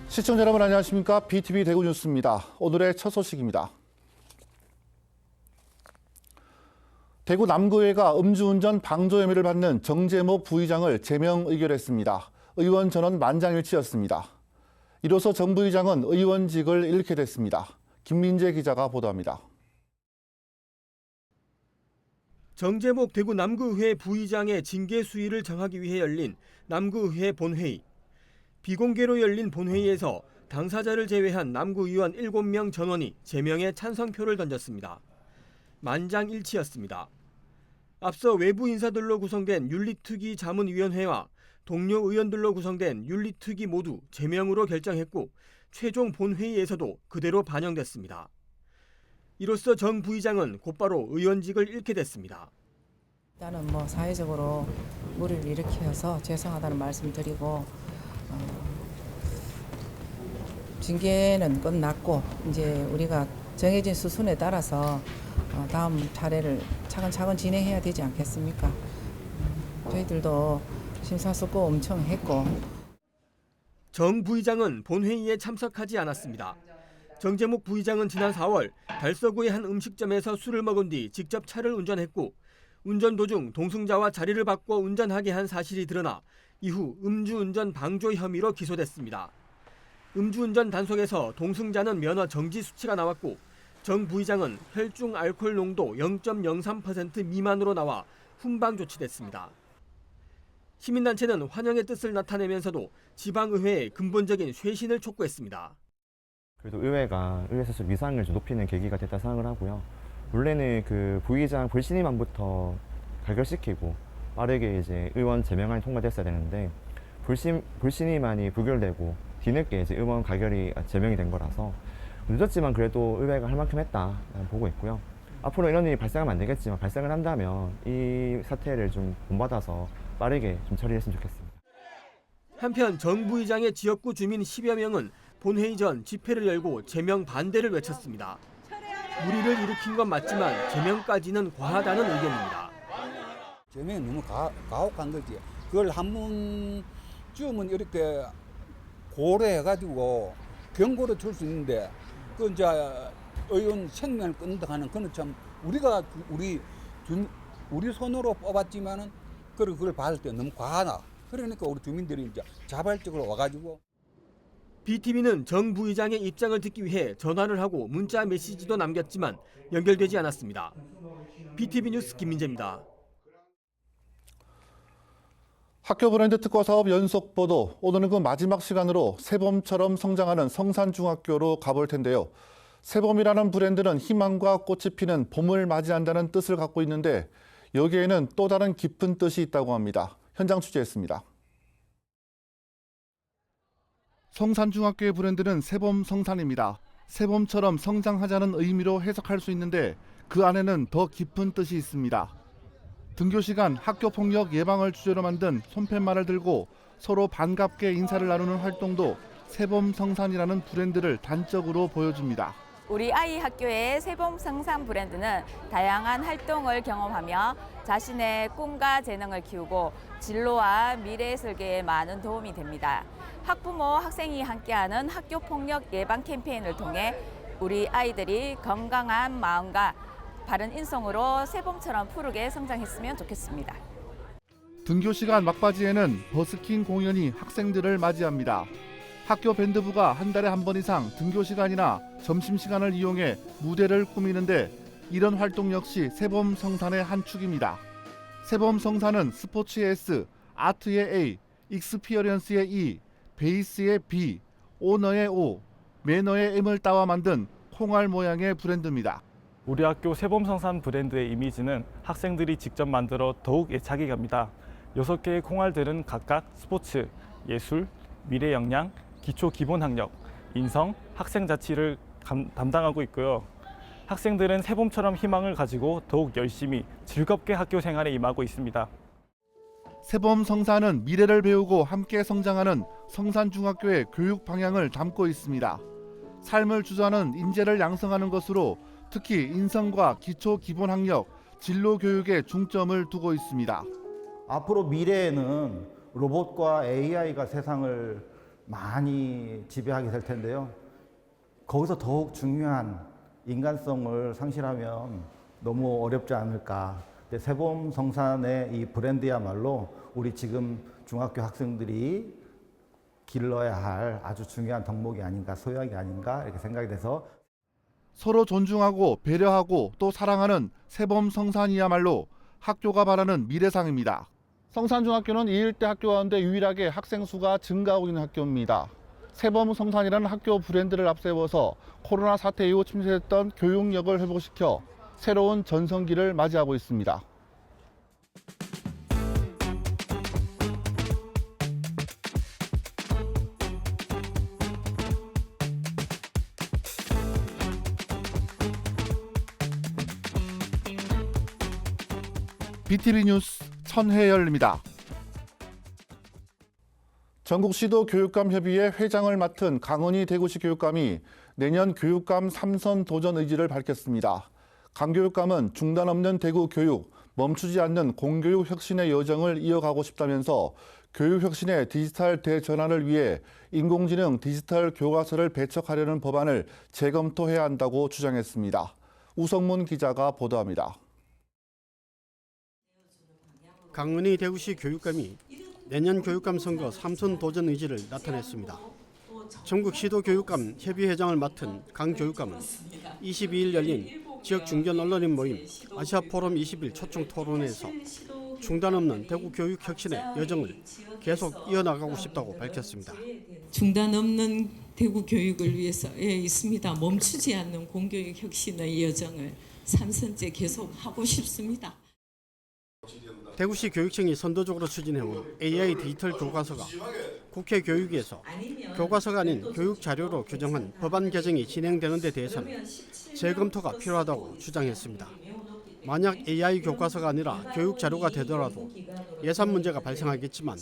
시청자 여러분 안녕하십니까? BTV 대구 뉴스입니다. 오늘의 첫 소식입니다. 대구 남구의회가 음주운전 방조 혐의를 받는 정재목 부의장을 제명 의결했습니다. 의원 전원 만장일치였습니다. 이로써 정 부의장은 의원직을 잃게 됐습니다. 김민재 기자가 보도합니다. 정재목 대구 남구의회 부의장의 징계 수위를 정하기 위해 열린 남구의회 본회의. 비공개로 열린 본회의에서 당사자를 제외한 남구의원 7명 전원이 제명에 찬성표를 던졌습니다. 만장일치였습니다. 앞서 외부 인사들로 구성된 윤리특위 자문위원회와 동료 의원들로 구성된 윤리특위 모두 제명으로 결정했고 최종 본회의에서도 그대로 반영됐습니다. 이로써 정 부의장은 곧바로 의원직을 잃게 됐습니다. 일단은 사회적으로 무리를 일으켜서 죄송하다는 말씀 드리고 징계는 끝났고 이제 우리가 정해진 수순에 따라서 다음 차례를 차근차근 진행해야 되지 않겠습니까? 저희들도 심사숙고 엄청 했고. 정 부의장은 본회의에 참석하지 않았습니다. 정재목 부의장은 지난 4월 달서구의 한 음식점에서 술을 먹은 뒤 직접 차를 운전했고 운전 도중 동승자와 자리를 바꿔 운전하게 한 사실이 드러나 이후 음주운전 방조 혐의로 기소됐습니다. 음주운전 단속에서 동승자는 면허 정지 수치가 나왔고 정 부의장은 혈중 알코올 농도 0.03% 미만으로 나와 훈방 조치됐습니다. 시민단체는 환영의 뜻을 나타내면서도 지방의회에 근본적인 쇄신을 촉구했습니다. 그래도 의회가 의회 스스로 위상을 좀 높이는 계기가 됐다 생각을 하고요. 원래는 그 부의장 불신임안부터 갈결시키고 빠르게 이제 의원 제명안이 통과됐어야 되는데 불신임안이 부결되고 뒤늦게 이제 의원 가결이 제명이 된 거라서 늦었지만 그래도 의회가 할 만큼 했다 보고 있고요. 앞으로 이런 일이 발생하면 안 되겠지만 발생을 한다면 이 사태를 좀 본받아서 빠르게 좀 처리했으면 좋겠습니다. 한편 정 부의장의 지역구 주민 10여 명은 본회의 전 집회를 열고 제명 반대를 외쳤습니다. 무리를 일으킨 건 맞지만 제명까지는 과하다는 의견입니다. 제명이 너무 가혹한 거지. 그걸 한 번쯤은 이렇게 고려해가지고 경고를 줄 수 있는데 그 이제 의원 생명을 끊는다 하는 그는 참 우리가 우리 손으로 뽑았지만은 그걸 받을 때 너무 과하다. 그러니까 우리 주민들이 이제 자발적으로 와가지고. BTV는 정 부의장의 입장을 듣기 위해 전화를 하고 문자 메시지도 남겼지만 연결되지 않았습니다. BTV 뉴스 김민재입니다. 학교 브랜드 특화 사업 연속 보도. 오늘은 그 마지막 시간으로 새봄처럼 성장하는 성산중학교로 가볼 텐데요. 새봄이라는 브랜드는 희망과 꽃이 피는 봄을 맞이한다는 뜻을 갖고 있는데 여기에는 또 다른 깊은 뜻이 있다고 합니다. 현장 취재했습니다. 성산중학교의 브랜드는 새봄 성산입니다. 새봄처럼 성장하자는 의미로 해석할 수 있는데 그 안에는 더 깊은 뜻이 있습니다. 등교 시간 학교 폭력 예방을 주제로 만든 손팻말을 들고 서로 반갑게 인사를 나누는 활동도 새봄 성산이라는 브랜드를 단적으로 보여줍니다. 우리 아이 학교의 새봄 성산 브랜드는 다양한 활동을 경험하며 자신의 꿈과 재능을 키우고 진로와 미래 설계에 많은 도움이 됩니다. 학부모, 학생이 함께하는 학교 폭력 예방 캠페인을 통해 우리 아이들이 건강한 마음과 바른 인성으로 새봄처럼 푸르게 성장했으면 좋겠습니다. 등교 시간 막바지에는 버스킹 공연이 학생들을 맞이합니다. 학교 밴드부가 한 달에 한 번 이상 등교 시간이나 점심시간을 이용해 무대를 꾸미는데 이런 활동 역시 새봄 성산의 한 축입니다. 새봄 성산은 스포츠의 S, 아트의 A, 익스피어리언스의 E, 베이스의 B, 오너의 O, 매너의 M을 따와 만든 콩알 모양의 브랜드입니다. 우리 학교 새봄성산 브랜드의 이미지는 학생들이 직접 만들어 더욱 애착이 갑니다. 6개의 콩알들은 각각 스포츠, 예술, 미래 역량, 기초 기본 학력, 인성, 학생 자치를 담당하고 있고요. 학생들은 새봄처럼 희망을 가지고 더욱 열심히 즐겁게 학교 생활에 임하고 있습니다. 새봄 성산은 미래를 배우고 함께 성장하는 성산중학교의 교육 방향을 담고 있습니다. 삶을 주도하는 인재를 양성하는 것으로 특히 인성과 기초 기본 학력, 진로 교육에 중점을 두고 있습니다. 앞으로 미래에는 로봇과 AI가 세상을 많이 지배하게 될 텐데요. 거기서 더욱 중요한 인간성을 상실하면 너무 어렵지 않을까. 세봄성산의 이 브랜드야말로 우리 지금 중학교 학생들이 길러야 할 아주 중요한 덕목이 아닌가, 소양이 아닌가 이렇게 생각이 돼서 서로 존중하고 배려하고 또 사랑하는 세봄성산이야말로 학교가 바라는 미래상입니다. 성산중학교는 이 일대 학교 가운데 유일하게 학생 수가 증가하고 있는 학교입니다. 세봄성산이라는 학교 브랜드를 앞세워서 코로나 사태 이후 침체했던 교육력을 회복시켜 새로운 전성기를 맞이하고 있습니다. BTV 뉴스 천혜열입니다. 전국시도교육감협의회 회장을 맡은 강은희 대구시 교육감이 내년 교육감 3선 도전 의지를 밝혔습니다. 강 교육감은 중단 없는 대구 교육, 멈추지 않는 공교육 혁신의 여정을 이어가고 싶다면서 교육 혁신의 디지털 대전환을 위해 인공지능 디지털 교과서를 배척하려는 법안을 재검토해야 한다고 주장했습니다. 우성문 기자가 보도합니다. 강은희 대구시 교육감이 내년 교육감 선거 3선 도전 의지를 나타냈습니다. 전국 시도교육감 협의회장을 맡은 강 교육감은 22일 열린 지역 중견 언론인 모임 아시아포럼 20일 초청 토론회에서 중단 없는 대구 교육 혁신의 여정을 계속 이어나가고 싶다고 밝혔습니다. 중단 없는 대구 교육을 위해서 있습니다. 멈추지 않는 공교육 혁신의 여정을 3선째 계속 하고 싶습니다. 대구시 교육청이 선도적으로 추진해온 AI 디지털 교과서가 국회 교육위에서 교과서가 아닌 교육 자료로 규정한 법안 개정이 진행되는 데 대해서는 재검토가 필요하다고 주장했습니다. 만약 AI 교과서가 아니라 교육 자료가 되더라도 예산 문제가 발생하겠지만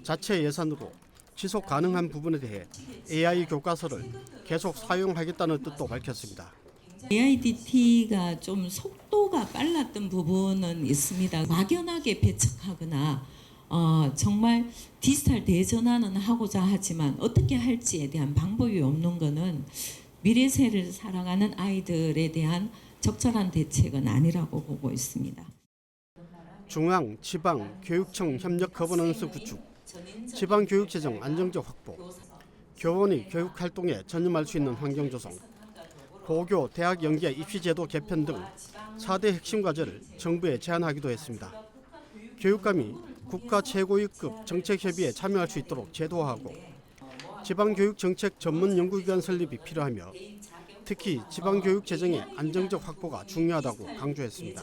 자체 예산으로 지속 가능한 부분에 대해 AI 교과서를 계속 사용하겠다는 뜻도 밝혔습니다. AIDT가 좀 속도가 빨랐던 부분은 있습니다. 막연하게 배척하거나 정말 디지털 대전환은 하고자 하지만 어떻게 할지에 대한 방법이 없는 것은 미래 세대를 살아가는 아이들에 대한 적절한 대책은 아니라고 보고 있습니다. 중앙, 지방, 교육청 협력 거버넌스 구축, 지방교육재정 안정적 확보, 교원이 교육활동에 전념할 수 있는 환경 조성, 고교, 대학 연계 입시제도 개편 등 4대 핵심 과제를 정부에 제안하기도 했습니다. 교육감이 국가 최고위급 정책협의에 참여할 수 있도록 제도화하고 지방교육정책 전문연구기관 설립이 필요하며 특히 지방교육 재정의 안정적 확보가 중요하다고 강조했습니다.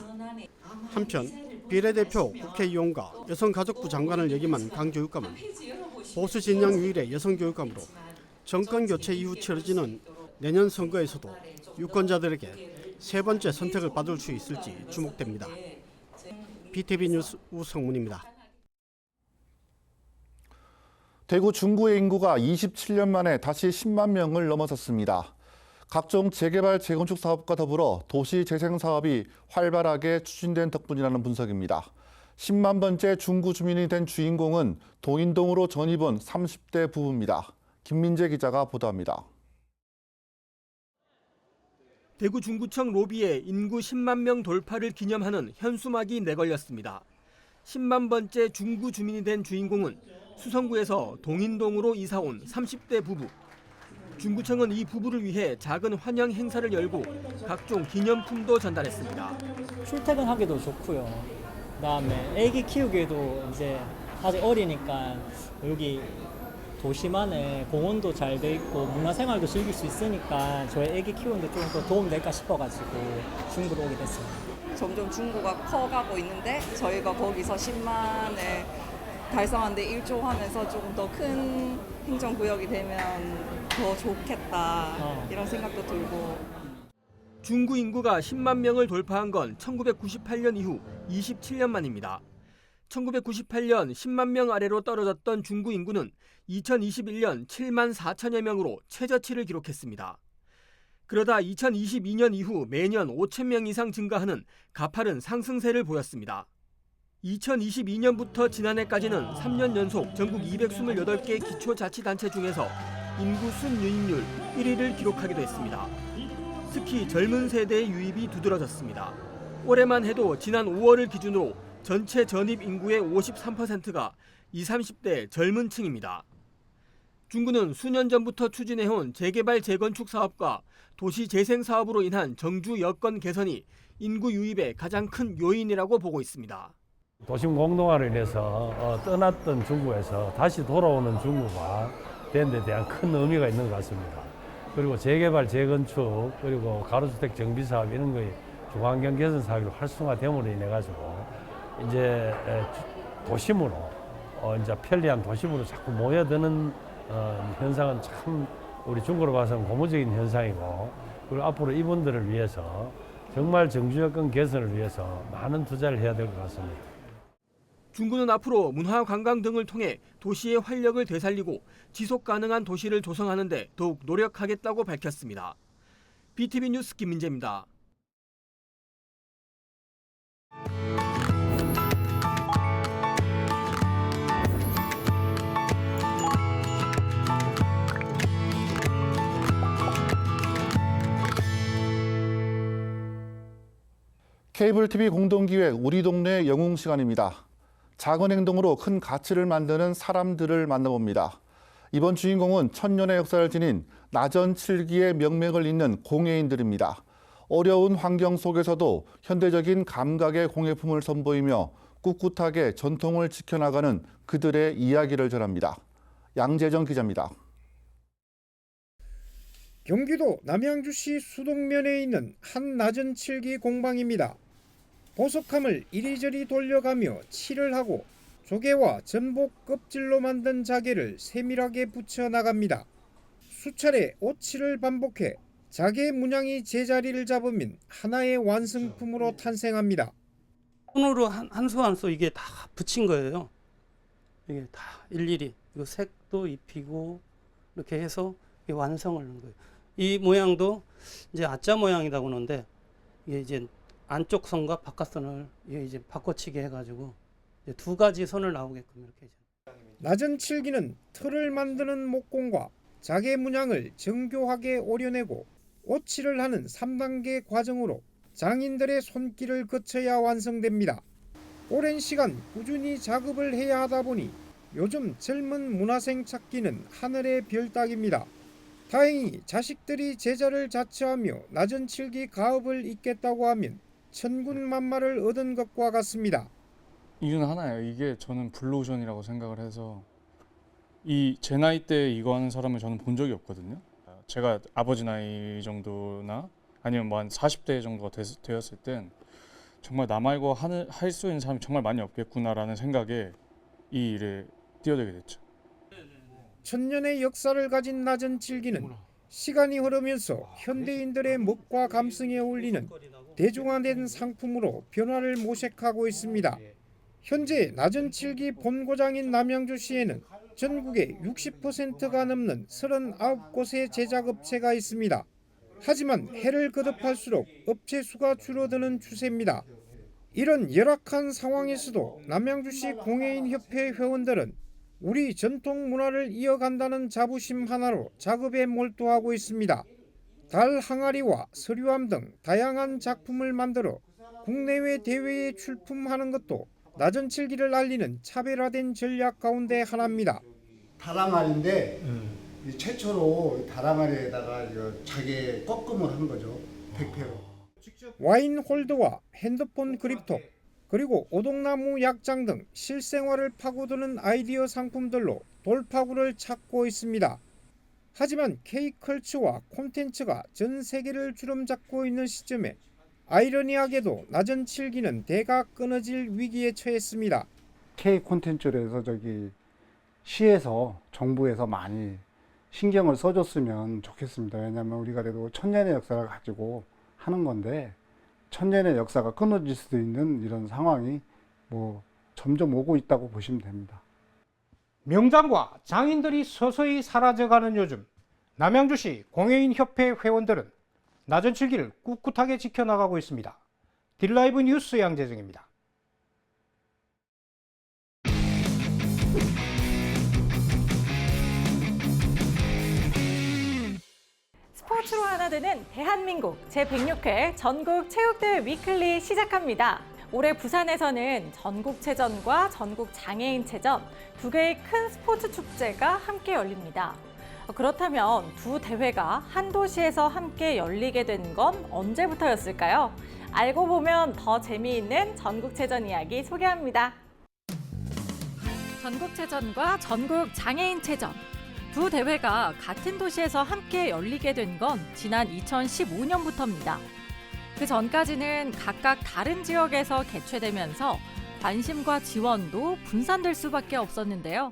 한편 비례대표 국회의원과 여성가족부 장관을 역임한 강 교육감은 보수 진영 유일의 여성 교육감으로 정권 교체 이후 치러지는 내년 선거에서도 유권자들에게 세 번째 선택을 받을 수 있을지 주목됩니다. BTV 뉴스 우성문입니다. 대구 중구의 인구가 27년 만에 다시 10만 명을 넘어섰습니다. 각종 재개발 재건축 사업과 더불어 도시 재생 사업이 활발하게 추진된 덕분이라는 분석입니다. 10만 번째 중구 주민이 된 주인공은 동인동으로 전입 온 30대 부부입니다. 김민재 기자가 보도합니다. 대구 중구청 로비에 인구 10만 명 돌파를 기념하는 현수막이 내걸렸습니다. 10만 번째 중구 주민이 된 주인공은 수성구에서 동인동으로 이사온 30대 부부. 중구청은 이 부부를 위해 작은 환영 행사를 열고 각종 기념품도 전달했습니다. 출퇴근하기도 좋고요. 그다음에 아기 키우기에도 이제 아직 어리니까 여기 도시만에 공원도 잘 돼 있고 문화생활도 즐길 수 있으니까 저희 아기 키우는데 좀 더 도움이 될까 싶어가지고 중구로 오게 됐습니다. 점점 중구가 커가고 있는데 저희가 거기서 10만을 달성하는데 일조하면서 조금 더 큰 행정구역이 되면 더 좋겠다 이런 생각도 들고. 중구 인구가 10만 명을 돌파한 건 1998년 이후 27년 만입니다. 1998년 10만 명 아래로 떨어졌던 중구 인구는 2021년 7만 4천여 명으로 최저치를 기록했습니다. 그러다 2022년 이후 매년 5천 명 이상 증가하는 가파른 상승세를 보였습니다. 2022년부터 지난해까지는 3년 연속 전국 228개 기초자치단체 중에서 인구 순유입률 1위를 기록하기도 했습니다. 특히 젊은 세대의 유입이 두드러졌습니다. 올해만 해도 지난 5월을 기준으로 전체 전입 인구의 53%가 20, 30대 젊은 층입니다. 중구는 수년 전부터 추진해온 재개발 재건축 사업과 도시 재생 사업으로 인한 정주 여건 개선이 인구 유입의 가장 큰 요인이라고 보고 있습니다. 도심 공동화로 인해서 떠났던 중구에서 다시 돌아오는 중구가 된 데 대한 큰 의미가 있는 것 같습니다. 그리고 재개발, 재건축, 그리고 가로주택 정비 사업 이런 거에 중환경 개선 사업이 활성화됨으로 인해 가지고 이제 도심으로 이제 편리한 도심으로 자꾸 모여드는 현상은 참 우리 중구로 봐서는 고무적인 현상이고, 그리고 앞으로 이분들을 위해서 정말 정주 여건 개선을 위해서 많은 투자를 해야 될 것 같습니다. 중구는 앞으로 문화 관광 등을 통해 도시의 활력을 되살리고 지속 가능한 도시를 조성하는 데 더욱 노력하겠다고 밝혔습니다. BTV 뉴스 김민재입니다. 케이블 TV 공동기획 우리 동네 영웅 시간입니다. 작은 행동으로 큰 가치를 만드는 사람들을 만나봅니다. 이번 주인공은 천년의 역사를 지닌 나전 7기의 명맥을 잇는 공예인들입니다. 어려운 환경 속에서도 현대적인 감각의 공예품을 선보이며 꿋꿋하게 전통을 지켜나가는 그들의 이야기를 전합니다. 양재정 기자입니다. 경기도 남양주시 수동면에 있는 한 나전 7기 공방입니다. 보석함을 이리저리 돌려가며 칠을 하고 조개와 전복 껍질로 만든 자개를 세밀하게 붙여 나갑니다. 수차례 옷칠을 반복해 자개 문양이 제자리를 잡으면 하나의 완성품으로 탄생합니다. 손으로 한 수 한 수 이게 다 붙인 거예요. 이게 다 일일이 이거 색도 입히고 이렇게 해서 이게 완성을 하는 거예요. 이 모양도 이제 아자 모양이라고 하는데 이게 이제 안쪽 선과 바깥 선을 이제 바꿔치기 해가지고 이제 두 가지 선을 나오게끔 이렇게. 나전 7기는 틀을 만드는 목공과 자개 문양을 정교하게 오려내고 옷칠을 하는 3단계 과정으로 장인들의 손길을 거쳐야 완성됩니다. 오랜 시간 꾸준히 작업을 해야 하다 보니 요즘 젊은 문화생 찾기는 하늘의 별 따기입니다. 다행히 자식들이 제자를 자처하며 나전 7기 가업을 잇겠다고 하면 천군만마를 얻은 것과 같습니다. 이유는 하나예요. 이게 저는 블루오션이라고 생각을 해서 제 나이 때 이거 하는 사람을 저는 본 적이 없거든요. 제가 아버지 나이 정도나 아니면 뭐 한 40대 정도가 되었을 땐 정말 나 말고 할 수 있는 사람이 정말 많이 없겠구나라는 생각에 이 일에 뛰어들게 됐죠. 천년의 역사를 가진 나전 7기는 시간이 흐르면서 현대인들의 멋과 감성에 어울리는 대중화된 상품으로 변화를 모색하고 있습니다. 현재 나전 7기 본고장인 남양주시에는 전국에 60%가 넘는 39곳의 제작업체가 있습니다. 하지만 해를 거듭할수록 업체 수가 줄어드는 추세입니다. 이런 열악한 상황에서도 남양주시 공예인협회 회원들은 우리 전통 문화를 이어간다는 자부심 하나로 작업에 몰두하고 있습니다. 달 항아리와 서류함 등 다양한 작품을 만들어 국내외 대회에 출품하는 것도 나전 7기를 알리는 차별화된 전략 가운데 하나입니다. 다랑알인데 최초로 다랑알에다가 자개 꺾음을 한 거죠. 백패로. 와인 홀더와 핸드폰 그립톡, 그리고 오동나무 약장 등 실생활을 파고드는 아이디어 상품들로 돌파구를 찾고 있습니다. 하지만 K컬처와 콘텐츠가 전 세계를 주름잡고 있는 시점에 아이러니하게도 나전 7기는 대가 끊어질 위기에 처했습니다. K 콘텐츠로 해서 시에서 정부에서 많이 신경을 써줬으면 좋겠습니다. 왜냐하면 우리가 그래도 천년의 역사를 가지고 하는 건데 천년의 역사가 끊어질 수도 있는 이런 상황이 점점 오고 있다고 보시면 됩니다. 명장과 장인들이 서서히 사라져가는 요즘 남양주시 공예인협회 회원들은 나전 7기를 꿋꿋하게 지켜나가고 있습니다. 딜라이브 뉴스 양재정입니다. 하나되는 대한민국 제106회 전국체육대회 위클리 시작합니다. 올해 부산에서는 전국체전과 전국장애인체전 두 개의 큰 스포츠 축제가 함께 열립니다. 그렇다면 두 대회가 한 도시에서 함께 열리게 된 건 언제부터였을까요? 알고 보면 더 재미있는 전국체전 이야기 소개합니다. 전국체전과 전국장애인체전 두 대회가 같은 도시에서 함께 열리게 된 건 지난 2015년부터입니다. 그 전까지는 각각 다른 지역에서 개최되면서 관심과 지원도 분산될 수밖에 없었는데요.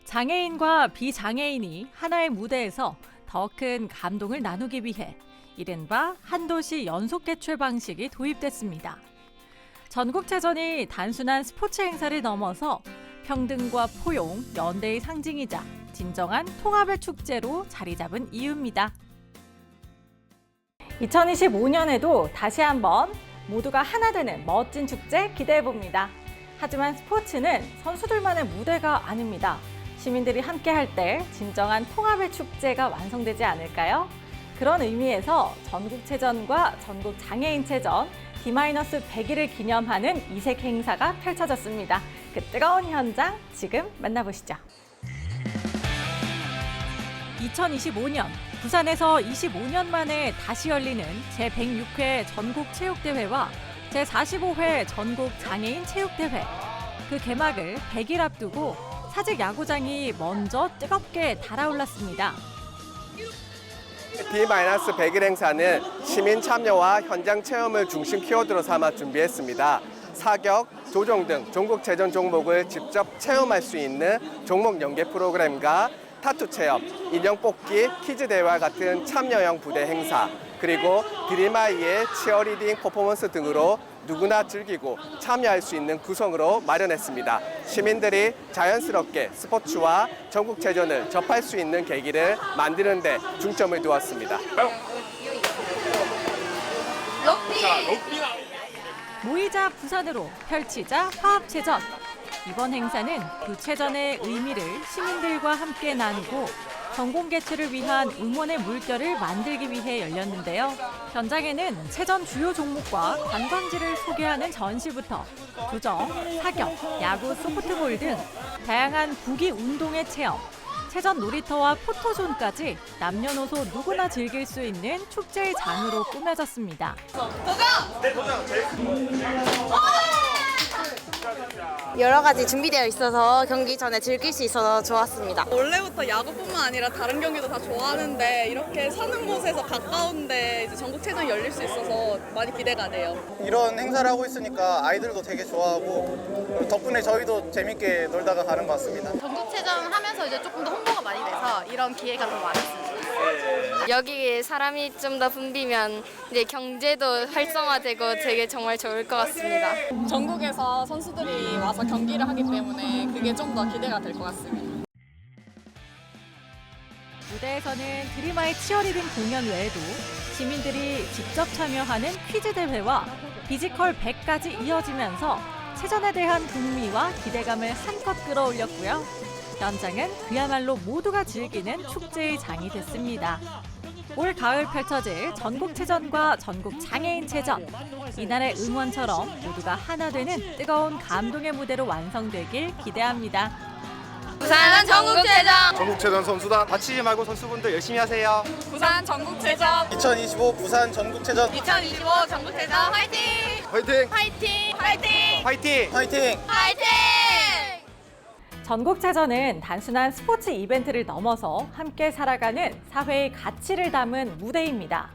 장애인과 비장애인이 하나의 무대에서 더 큰 감동을 나누기 위해 이른바 한도시 연속 개최 방식이 도입됐습니다. 전국체전이 단순한 스포츠 행사를 넘어서 평등과 포용, 연대의 상징이자 진정한 통합의 축제로 자리 잡은 이유입니다. 2025년에도 다시 한번 모두가 하나 되는 멋진 축제 기대해봅니다. 하지만 스포츠는 선수들만의 무대가 아닙니다. 시민들이 함께 할 때 진정한 통합의 축제가 완성되지 않을까요? 그런 의미에서 전국체전과 전국장애인체전 D-100일을 기념하는 이색 행사가 펼쳐졌습니다. 그 뜨거운 현장 지금 만나보시죠. 2025년 부산에서 25년 만에 다시 열리는 제106회 전국체육대회와 제45회 전국장애인체육대회. 그 개막을 100일 앞두고 사직 야구장이 먼저 뜨겁게 달아올랐습니다. D-100일 행사는 시민 참여와 현장 체험을 중심 키워드로 삼아 준비했습니다. 사격, 조종 등 전국체전 종목을 직접 체험할 수 있는 종목 연계 프로그램과 타투 체험, 인형 뽑기, 퀴즈 대회와 같은 참여형 부대 행사, 그리고 드림아이의 치어리딩 퍼포먼스 등으로 누구나 즐기고 참여할 수 있는 구성으로 마련했습니다. 시민들이 자연스럽게 스포츠와 전국체전을 접할 수 있는 계기를 만드는 데 중점을 두었습니다. 모이자 부산으로 펼치자 화합체전. 이번 행사는 그 체전의 의미를 시민들과 함께 나누고 전공 개최를 위한 응원의 물결을 만들기 위해 열렸는데요. 현장에는 체전 주요 종목과 관광지를 소개하는 전시부터 조정, 사격, 야구, 소프트볼 등 다양한 구기 운동의 체험, 체전 놀이터와 포토존까지 남녀노소 누구나 즐길 수 있는 축제의 장으로 꾸며졌습니다. 여러 가지 준비되어 있어서 경기 전에 즐길 수 있어서 좋았습니다. 원래부터 야구뿐만 아니라 다른 경기도 다 좋아하는데 이렇게 사는 곳에서 가까운데 이제 전국체전이 열릴 수 있어서 많이 기대가 돼요. 이런 행사를 하고 있으니까 아이들도 되게 좋아하고 덕분에 저희도 재밌게 놀다가 가는 것 같습니다. 전국체전 하면서 이제 조금 더 홍보가 많이 돼서 이런 기회가 더 많았습니다. 여기 사람이 좀 더 붐비면 이제 경제도 활성화되고 되게 정말 좋을 것 같습니다. 전국에서 선수들이 와서 경기를 하기 때문에 그게 좀 더 기대가 될 것 같습니다. 무대에서는 드림아이 치어리딩 공연 외에도 시민들이 직접 참여하는 퀴즈 대회와 피지컬 100까지 이어지면서 체전에 대한 흥미와 기대감을 한껏 끌어올렸고요. 현장은 그야말로 모두가 즐기는 축제의 장이 됐습니다. 올 가을 펼쳐질 전국체전과 전국장애인체전. 이날의 응원처럼 모두가 하나 되는 뜨거운 감동의 무대로 완성되길 기대합니다. 부산 전국체전! 전국체전 선수단 다치지 말고 선수분들 열심히 하세요. 부산 전국체전! 2025 부산 전국체전 2025 전국체전 화이팅! 화이팅! 화이팅! 화이팅! 화이팅! 화이팅! 화이팅! 전국체전은 단순한 스포츠 이벤트를 넘어서 함께 살아가는 사회의 가치를 담은 무대입니다.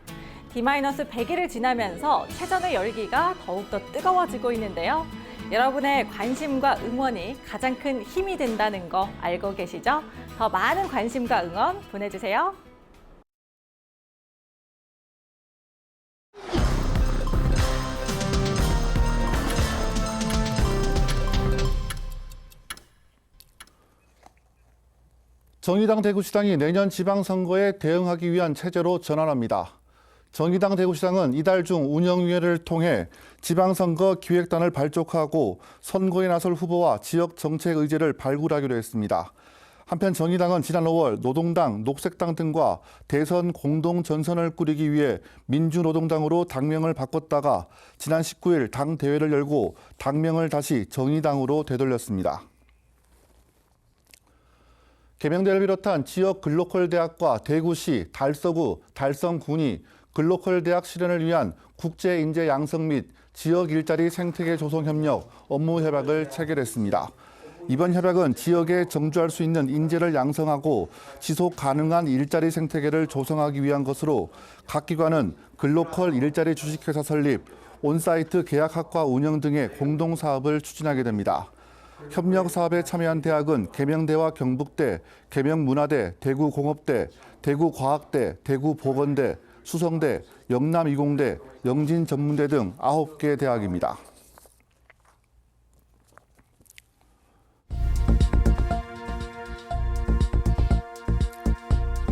D-100일을 지나면서 체전의 열기가 더욱더 뜨거워지고 있는데요. 여러분의 관심과 응원이 가장 큰 힘이 된다는 거 알고 계시죠? 더 많은 관심과 응원 보내주세요. 정의당 대구시당이 내년 지방선거에 대응하기 위한 체제로 전환합니다. 정의당 대구시당은 이달 중 운영위회를 통해 지방선거 기획단을 발족하고 선거에 나설 후보와 지역 정책 의제를 발굴하기로 했습니다. 한편 정의당은 지난 5월 노동당, 녹색당 등과 대선 공동 전선을 꾸리기 위해 민주노동당으로 당명을 바꿨다가 지난 19일 당 대회를 열고 당명을 다시 정의당으로 되돌렸습니다. 계명대를 비롯한 지역 글로컬 대학과 대구시, 달서구, 달성군이 글로컬 대학 실현을 위한 국제 인재 양성 및 지역 일자리 생태계 조성 협력 업무 협약을 체결했습니다. 이번 협약은 지역에 정주할 수 있는 인재를 양성하고 지속 가능한 일자리 생태계를 조성하기 위한 것으로 각 기관은 글로컬 일자리 주식회사 설립, 온사이트 계약학과 운영 등의 공동 사업을 추진하게 됩니다. 협력 사업에 참여한 대학은 계명대와 경북대, 계명문화대, 대구공업대, 대구과학대, 대구보건대, 수성대, 영남이공대, 영진전문대 등 9개 대학입니다.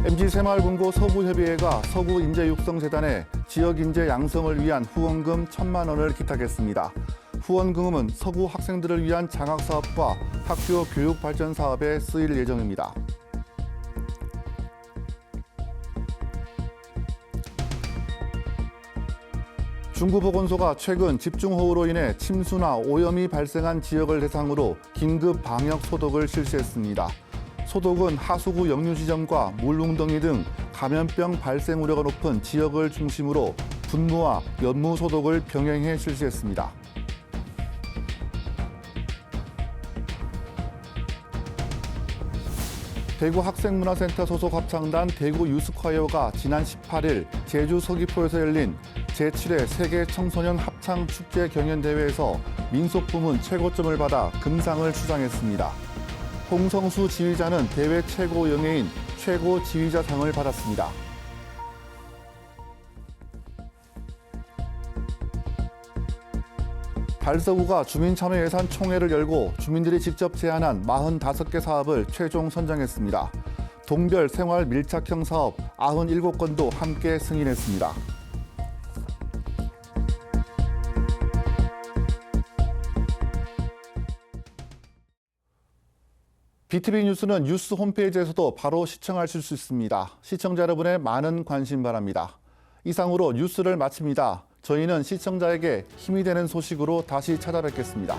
MG새마을금고 서구협의회가 서구인재육성재단에 지역인재 양성을 위한 후원금 1,000만 원을 기탁했습니다. 후원금은 서구 학생들을 위한 장학사업과 학교 교육 발전 사업에 쓰일 예정입니다. 중구보건소가 최근 집중호우로 인해 침수나 오염이 발생한 지역을 대상으로 긴급 방역 소독을 실시했습니다. 소독은 하수구 역류 지점과 물웅덩이 등 감염병 발생 우려가 높은 지역을 중심으로 분무와 연무 소독을 병행해 실시했습니다. 대구학생문화센터 소속 합창단 대구유스콰이어가 지난 18일 제주 서귀포에서 열린 제7회 세계 청소년 합창 축제 경연대회에서 민속 부문 최고점을 받아 금상을 수상했습니다. 홍성수 지휘자는 대회 최고 영예인 최고 지휘자상을 받았습니다. 달서구가 주민참여예산 총회를 열고 주민들이 직접 제안한 45개 사업을 최종 선정했습니다. 동별 생활 밀착형 사업 97건도 함께 승인했습니다. BTV 뉴스는 뉴스 홈페이지에서도 바로 시청하실 수 있습니다. 시청자 여러분의 많은 관심 바랍니다. 이상으로 뉴스를 마칩니다. 저희는 시청자에게 힘이 되는 소식으로 다시 찾아뵙겠습니다.